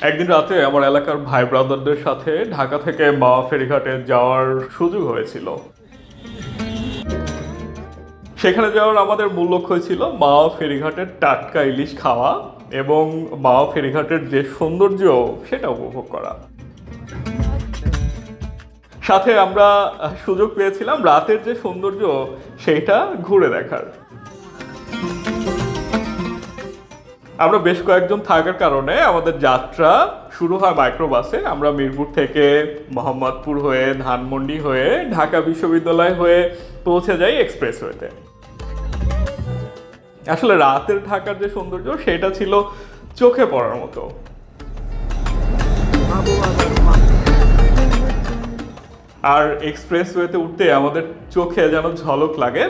একদিন রাতে আমার এলাকার ভাই ব্রাদারদের সাথে ঢাকা থেকে মাওয়া ফেরিঘাটে যাওয়ার সুযোগ হয়েছিল। সেখানে যাওয়ার আমাদের মূল লক্ষ্য ছিল মাওয়া ফেরিঘাটের টাটকা ইলিশ খাওয়া এবং মাওয়া ফেরিঘাটের যে সৌন্দর্য সেটা উপভোগ করা। সাথে আমরা সুযোগ পেয়েছিলাম রাতের যে সৌন্দর্য সেটা ঘুরে দেখার। আমরা বেশ কয়েকজন থাকার কারণে আমাদের যাত্রা শুরু হয় মাইক্রোবাসে। আমরা মিরপুর থেকে মোহাম্মদপুর হয়ে ধানমন্ডি হয়ে ঢাকা বিশ্ববিদ্যালয় হয়ে পৌঁছে যাই এক্সপ্রেসওয়েতে। আসলে রাতের ঢাকার যে সৌন্দর্য সেটা ছিল চোখে পড়ার মতো। আর এক্সপ্রেসওয়েতে উঠতে আমাদের চোখে যেন ঝলক লাগে।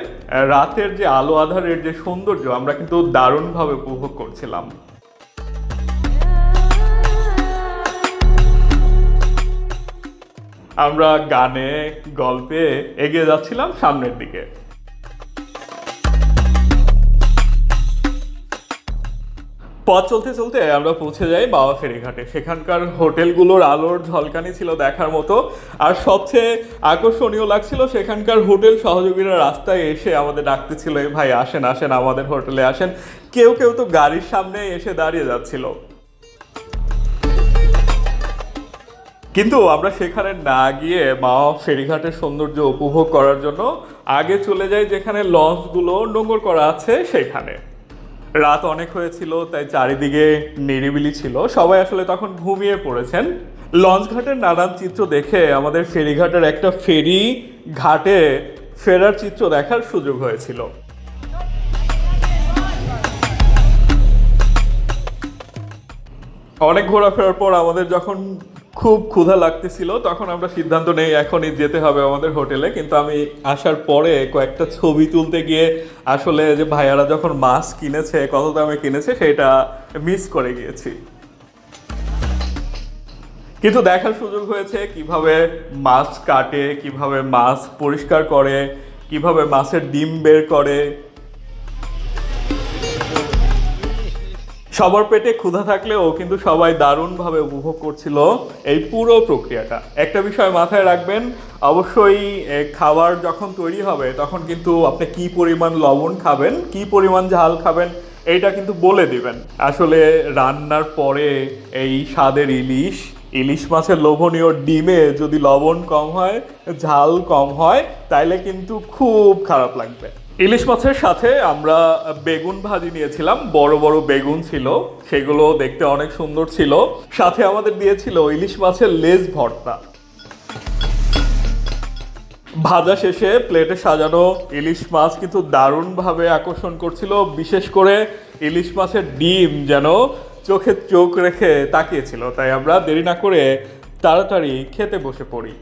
রাতের যে আলো আঁধারের যে সৌন্দর্য আমরা কিন্তু দারুণভাবে উপভোগ করছিলাম। আমরা গানে গল্পে এগিয়ে যাচ্ছিলাম সামনের দিকে। পথ চলতে চলতে আমরা পৌঁছে যাই মাওয়া ফেরিঘাটে। সেখানকার হোটেলগুলোর আলোর ঝলকানি ছিল দেখার মতো। আর সবচেয়ে আকর্ষণীয় লাগছিল সেখানকার হোটেল সহযোগীরা রাস্তায় এসে আমাদের ডাকতেছিল, ভাই আসেন আসেন আমাদের হোটেলে আসেন। কেউ কেউ তো গাড়ির সামনে এসে দাঁড়িয়ে যাচ্ছিল। কিন্তু আমরা সেখানে না গিয়ে মাওয়া ফেরিঘাটের সৌন্দর্য উপভোগ করার জন্য আগে চলে যাই যেখানে লঞ্চগুলো নোঙর করা আছে সেখানে। রাত অনেক হয়েছিল, তাই চারিদিকে নিরিবিলি ছিল, সবাই আসলে তখন ঘুমিয়ে পড়েছেন। লঞ্চ ঘাটের নানান চিত্র দেখে আমাদের ফেরিঘাটের একটা ফেরি ঘাটে ফেরার চিত্র দেখার সুযোগ হয়েছিল। অনেক ঘোরাফেরার পর আমাদের যখন খুব ক্ষুধা লাগতেছিল তখন আমরা সিদ্ধান্ত নেই এখনই যেতে হবে আমাদের হোটেলে। কিন্তু আমি আসার পরে কয়েকটা ছবি তুলতে গিয়ে আসলে যে ভাইয়ারা যখন মাছ কিনেছে, কত দামে কিনেছে সেটা মিস করে গিয়েছি। কিন্তু দেখার সুযোগ হয়েছে কিভাবে মাছ কাটে, কিভাবে মাছ পরিষ্কার করে, কিভাবে মাছের ডিম বের করে। সবার পেটে ক্ষুধা থাকলেও কিন্তু সবাই দারুণভাবে উপভোগ করছিল এই পুরো প্রক্রিয়াটা। একটা বিষয় মাথায় রাখবেন, অবশ্যই খাবার যখন তৈরি হবে তখন কিন্তু আপনি কি পরিমাণ লবণ খাবেন, কি পরিমাণ ঝাল খাবেন এইটা কিন্তু বলে দিবেন। আসলে রান্নার পরে এই স্বাদের ইলিশ মাছের লোভনীয় ডিমে যদি লবণ কম হয়, ঝাল কম হয়, তাইলে কিন্তু খুব খারাপ লাগবে। ইলিশ মাছের সাথে আমরা বেগুন ভাজি নিয়েছিলাম, বড় বড় বেগুন ছিল, সেগুলো দেখতে অনেক সুন্দর ছিল। সাথে আমাদের দিয়েছিল ইলিশ মাছের লেজ ভর্তা। ভাজা শেষে প্লেটে সাজানো ইলিশ মাছ কিন্তু দারুণভাবে আকর্ষণ করছিল। বিশেষ করে ইলিশ মাছের ডিম যেন চোখে চোখ রেখে তাকিয়েছিল। তাই আমরা দেরি না করে তাড়াতাড়ি খেতে বসে পড়ি।